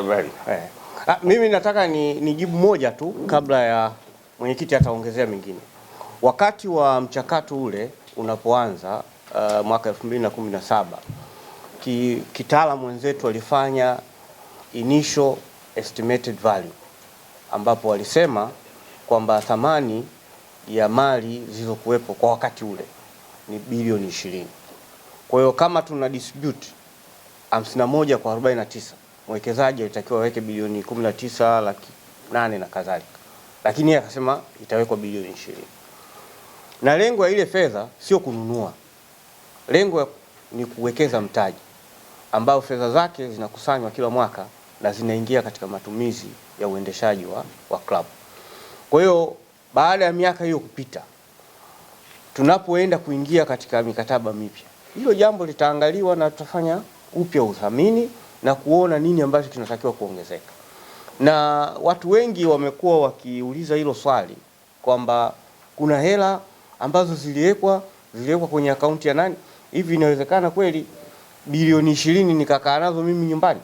Tafadhali. Mimi nataka nijibu moja tu kabla ya mwenyekiti ataongezea mengine. Wakati wa mchakato ule unapoanza mwaka 2017 kitaalamu wenzetu walifanya initial estimated value, ambapo walisema kwamba thamani ya mali zilizokuwepo kwa wakati ule ni bilioni 20. Kwa hiyo kama tuna dispute 51 kwa 49, mwekezaji alitakiwa aweke bilioni 19,800,000 na kadhalika, lakini yeye akasema itawekwa bilioni 20. Na lengo ya ile fedha sio kununua, lengo ni kuwekeza mtaji ambao fedha zake zinakusanywa kila mwaka na zinaingia katika matumizi ya uendeshaji wa club. Kwa hiyo baada ya miaka hiyo kupita, tunapoenda kuingia katika mikataba mipya, hilo jambo litaangaliwa na tutafanya upya uthamini na kuona nini ambacho kinatakiwa kuongezeka. Na watu wengi wamekuwa wakiuliza hilo swali kwamba kuna hela ambazo ziliwekwa kwenye akaunti ya nani? Hivi inawezekana kweli bilioni 20 nikakaa nazo mimi nyumbani?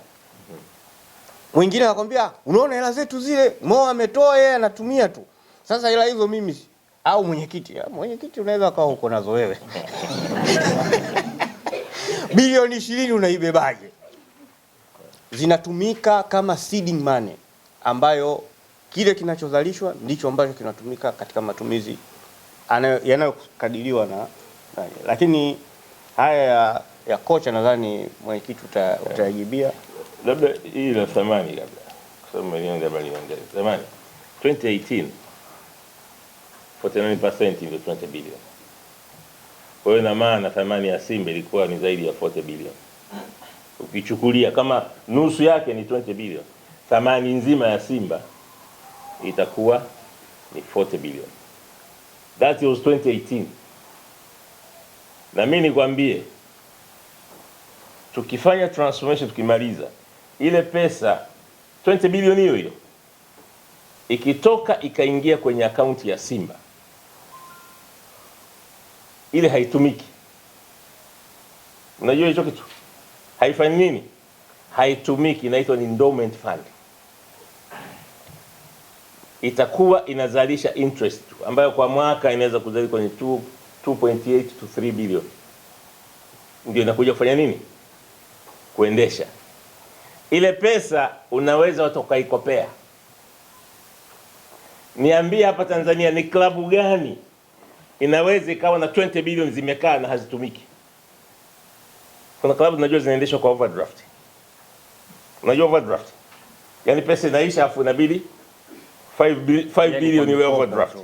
Mwingine anakuambia unaona hela zetu zile Mo ametoa yeye anatumia tu. Sasa hela hizo mimi au mwenyekiti unaweza kawa uko nazo wewe. Bilioni 20 unaibebaje? Zinatumika kama seeding money, ambayo kile kinachozalishwa ndicho ambacho kinatumika katika matumizi yanayokadiriwa na lakini haya ya kocha nadhani mwenyekiti utayajibia. Labda hii la thamani, labda kwa sababu milioni labda niongeze thamani 2018 49% ndio 20 bilioni. Kwa hiyo na maana thamani ya Simba ilikuwa ni zaidi ya 40 bilioni. Ukichukulia kama nusu yake ni 20 bilioni, thamani nzima ya Simba itakuwa ni 40 bilioni. That was 2018. Na mimi nikwambie, tukifanya transformation, tukimaliza ile pesa 20 bilioni hiyo ikitoka ikaingia kwenye akaunti ya Simba, ile haitumiki. Unajua hicho kitu haifanyi nini? Haitumiki, inaitwa ni endowment fund. Itakuwa inazalisha interest ambayo kwa mwaka inaweza kuzalisha kwenye 2.8 to 3 bilioni. Ndio inakuja kufanya nini? Kuendesha. Ile pesa unaweza watu ukaikopea. Niambie hapa Tanzania ni klabu gani inaweza ikawa na 20 bilioni zimekaa na hazitumiki? Kuna klabu tunajua zinaendeshwa kwa overdraft. Unajua overdraft? Yaani pesa inaisha afu inabidi 5 bilioni iwe overdraft.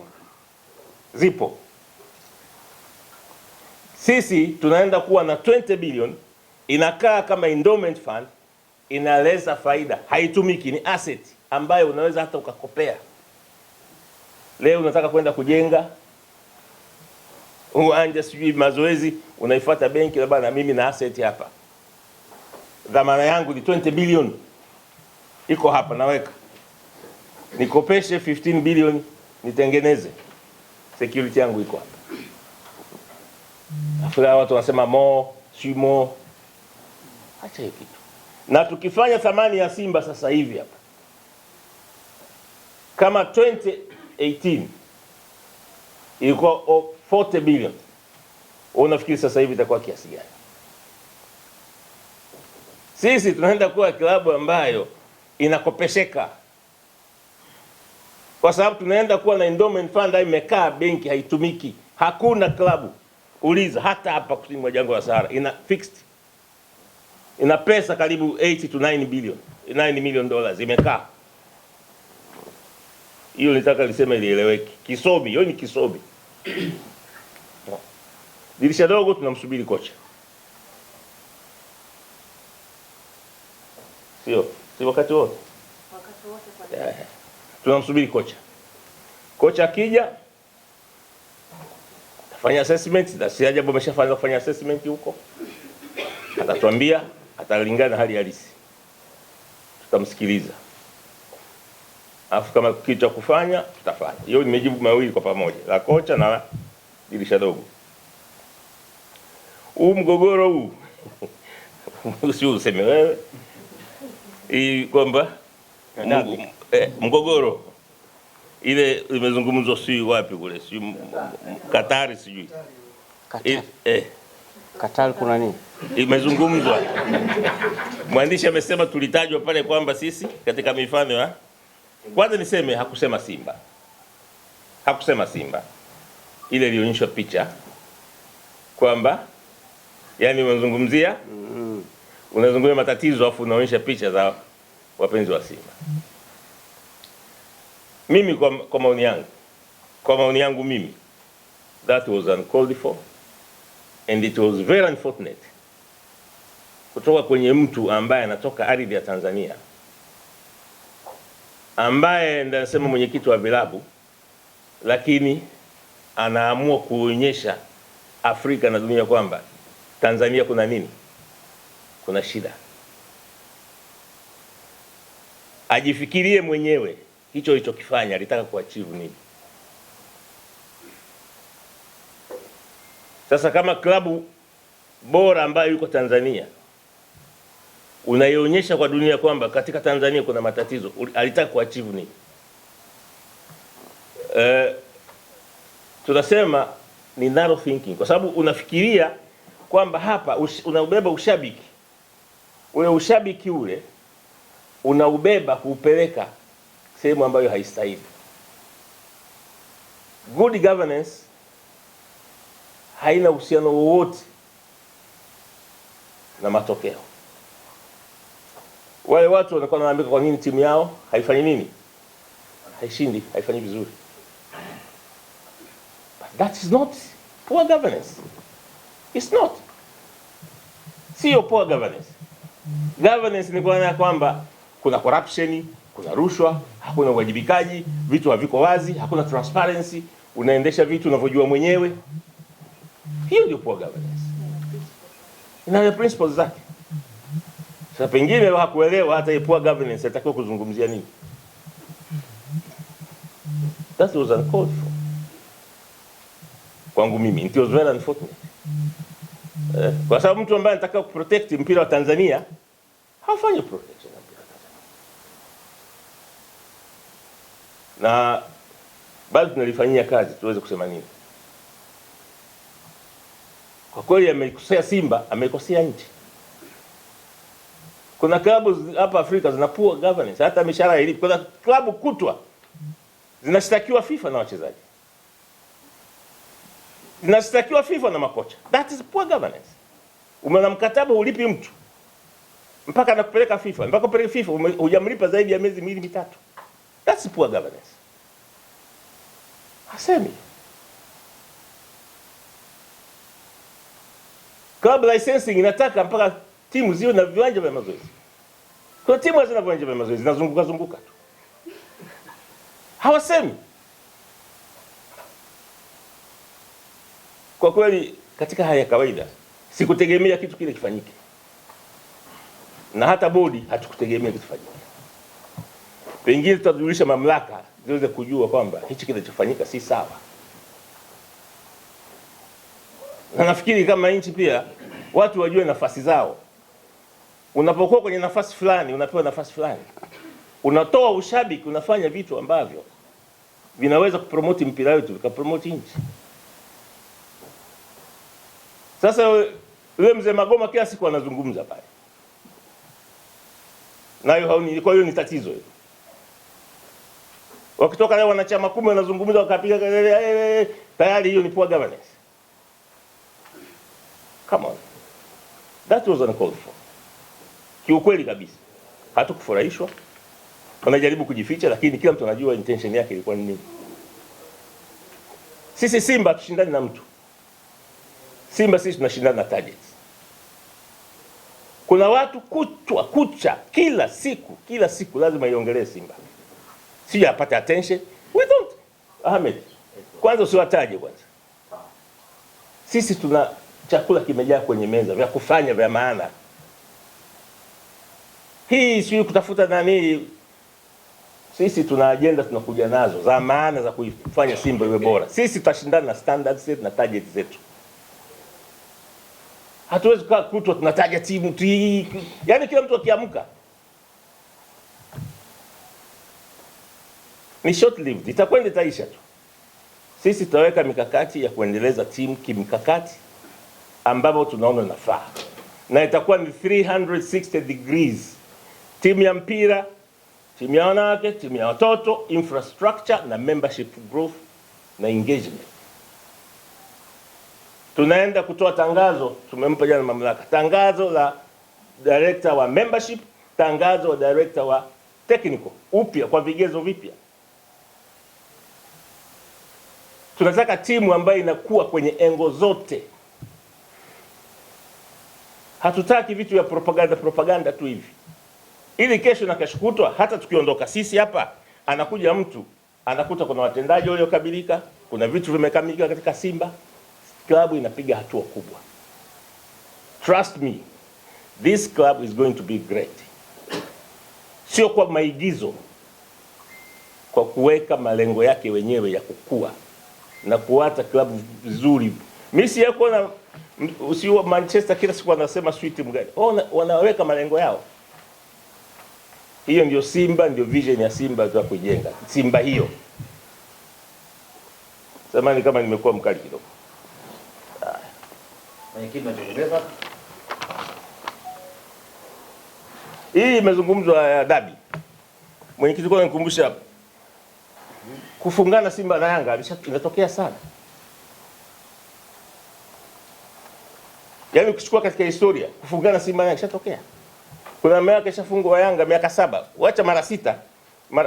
Zipo. Sisi tunaenda kuwa na 20 bilioni inakaa kama endowment fund, inaleza faida, haitumiki, ni asset ambayo unaweza hata ukakopea. Leo unataka kwenda kujenga uwanja, sijui mazoezi, unaifuata benki, labda na mimi na asset hapa, dhamana yangu ni 20 bilioni iko hapa, naweka nikopeshe 15 bilioni nitengeneze, security yangu iko hapa. Afika watu wanasema Mo, acha hiyo kitu. Na tukifanya thamani ya Simba sasa hivi hapa, kama 2018 ilikuwa 40 bilioni, unafikiri sasa hivi itakuwa kiasi gani? Sisi tunaenda kuwa klabu ambayo inakopesheka, kwa sababu tunaenda kuwa na endowment fund imekaa benki, haitumiki. Hakuna klabu, uliza hata hapa kusini mwa jangwa la Sahara, ina fixed, ina pesa karibu 8 to 9 bilioni, 9 million dollars imekaa. Hiyo nitaka lisema ilieleweke. Kisobi, hiyo ni kisobi. Dirisha dogo, tunamsubiri kocha. Si wakati wote. Wakati wote kwa tunamsubiri kocha. Kocha akija atafanya assessment, na si ajabu ameshafanya kufanya assessment huko. Atatuambia, atalingana na hali halisi. Tutamsikiliza. Alafu kama kitu cha kufanya tutafanya. Hiyo nimejibu mawili kwa pamoja, la kocha na la dirisha dogo. Mgogoro huu usio useme wewe. hii kwamba mgogoro ile imezungumzwa sijui wapi kule, sijui Katari, sijui Katari kuna nini imezungumzwa. Mwandishi amesema tulitajwa pale kwamba sisi katika mifano ya kwanza, niseme hakusema Simba, hakusema Simba. Ile ilionyeshwa picha kwamba yani unazungumzia matatizo afu unaonyesha picha za wapenzi wa Simba. Mimi kwa maoni yangu mimi, that was uncalled for and it was very unfortunate kutoka kwenye mtu ambaye anatoka ardhi ya Tanzania, ambaye ndio nasema mwenyekiti wa vilabu, lakini anaamua kuonyesha Afrika na dunia kwamba Tanzania kuna nini, kuna shida. Ajifikirie mwenyewe hicho alichokifanya alitaka kuachieve nini. Sasa kama klabu bora ambayo yuko Tanzania unaionyesha kwa dunia kwamba katika Tanzania kuna matatizo, alitaka kuachieve nini? Tunasema ni narrow thinking, kwa sababu unafikiria kwamba hapa unaubeba ushabiki, ule ushabiki ule unaubeba kuupeleka sehemu ambayo haistahili. Good governance haina uhusiano wowote na matokeo. Wale watu wanakuwa wanaambia kwa nini timu yao haifanyi nini, haishindi, haifanyi vizuri. But that is not poor governance. It's not. Sio poor governance. Governance ni kuona kwamba kuna corruption, kuna rushwa, hakuna uwajibikaji, vitu haviko wazi, hakuna transparency, unaendesha vitu unavyojua mwenyewe. Hiyo ndio poor governance. Ina principles zake. Sasa pengine hakuelewa hata poor governance atakiwa kuzungumzia nini. That was uncalled for. Kwangu mimi it was very unfortunate. Kwa sababu mtu ambaye anataka kuprotect mpira wa Tanzania hafanyi protection ya mpira wa Tanzania. Na bado tunalifanyia kazi tuweze kusema nini. Kwa kweli ameikosea Simba, ameikosea nchi. Kuna klabu hapa Afrika zina poor governance, hata mishahara ilipo. Kuna klabu kutwa zinashtakiwa FIFA na wachezaji, zinashtakiwa FIFA na makocha. That is poor governance. Umeona mkataba ulipi mtu mpaka anakupeleka FIFA, mpaka upeleke FIFA hujamlipa zaidi ya miezi 2-3. That's poor governance. Hasemi club licensing inataka mpaka timu ziwe na viwanja vya mazoezi. Kwa timu hazina viwanja vya mazoezi, zinazunguka tu. Hawasemi. Kwa kweli katika haya kawaida sikutegemea kitu kile kifanyike. Na hata bodi hatukutegemea kitu kifanyike. Pengine tutajulisha mamlaka ziweze kujua kwamba hichi kinachofanyika si sawa. Na nafikiri kama nchi pia watu wajue nafasi zao. Unapokuwa kwenye nafasi fulani, unapewa nafasi fulani, unatoa ushabiki, unafanya vitu ambavyo vinaweza kupromote mpira wetu, vikapromote nchi. Sasa yule mzee Magoma kila siku anazungumza pale, nayo kwa hiyo ni tatizo hilo. Wakitoka leo wanachama 10 wanazungumza wakapiga kelele, tayari hiyo ni poor governance. Come on. That was uncalled for. Kiukweli kabisa. Hatukufurahishwa. Wanajaribu kujificha, lakini kila mtu anajua intention yake ilikuwa ni nini. Sisi Simba tushindani na mtu. Simba sisi tunashindana na targets. Kuna watu kucha kila siku lazima iongelee Simba. Sije apate attention. We don't. Ahmed, kwanza usiwataje kwanza. Sisi tuna chakula kimejaa kwenye meza vya kufanya vya maana. Hii sio kutafuta nani. Sisi tuna agenda tunakuja nazo za maana za kuifanya Simba iwe bora. Sisi tutashindana na standards zetu na targets zetu. Hatuwezi kutwa tunataja timu tu. Yaani kila mtu akiamka ni short lived, itakwenda itaisha tu. Sisi tutaweka mikakati ya kuendeleza timu kimkakati ambapo tunaona nafaa, na itakuwa ni 360 degrees, timu ya mpira, timu ya wanawake, timu ya watoto, infrastructure na membership growth na engagement. Tunaenda kutoa tangazo, tumempa jana mamlaka, tangazo la director wa membership, tangazo la director wa technical upya kwa vigezo vipya. Tunataka timu ambayo inakuwa kwenye engo zote. Hatutaki vitu vya propaganda tu hivi, ili kesho na kesho kutwa hata tukiondoka sisi hapa, anakuja mtu anakuta kuna watendaji waliokabilika, kuna vitu vimekamilika katika Simba, klabu inapiga hatua kubwa. Trust me, this club is going to be great. Sio kwa maigizo, kwa kuweka malengo yake wenyewe ya kukua na kuata klabu vizuri. Mimi si yako na usio Manchester kila siku wanasema sweet mgani. Wanaweka malengo yao. Hiyo ndio Simba, ndio vision ya Simba za kujenga. Simba hiyo. Samahani kama nimekuwa mkali kidogo. Mwenyekiti anachoeleza. Hii imezungumzwa ya dabi. Mwenyekiti kwa nikumbusha kufungana Simba na Yanga inatokea sana. Yaani ukichukua katika historia kufungana Simba na Yanga ishatokea. Kuna miaka ishafungwa Yanga miaka 7, waacha mara 6.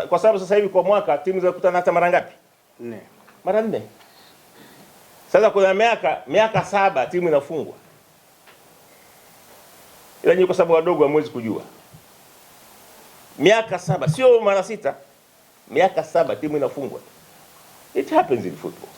Kwa sababu sasa hivi kwa mwaka timu zinakutana hata mara ngapi? 4. Mara 4. Sasa kuna miaka 7 timu inafungwa. Ila ni kwa sababu wadogo hamwezi kujua. Miaka 7 sio mara 6. Miaka 7 timu inafungwa. It happens in football.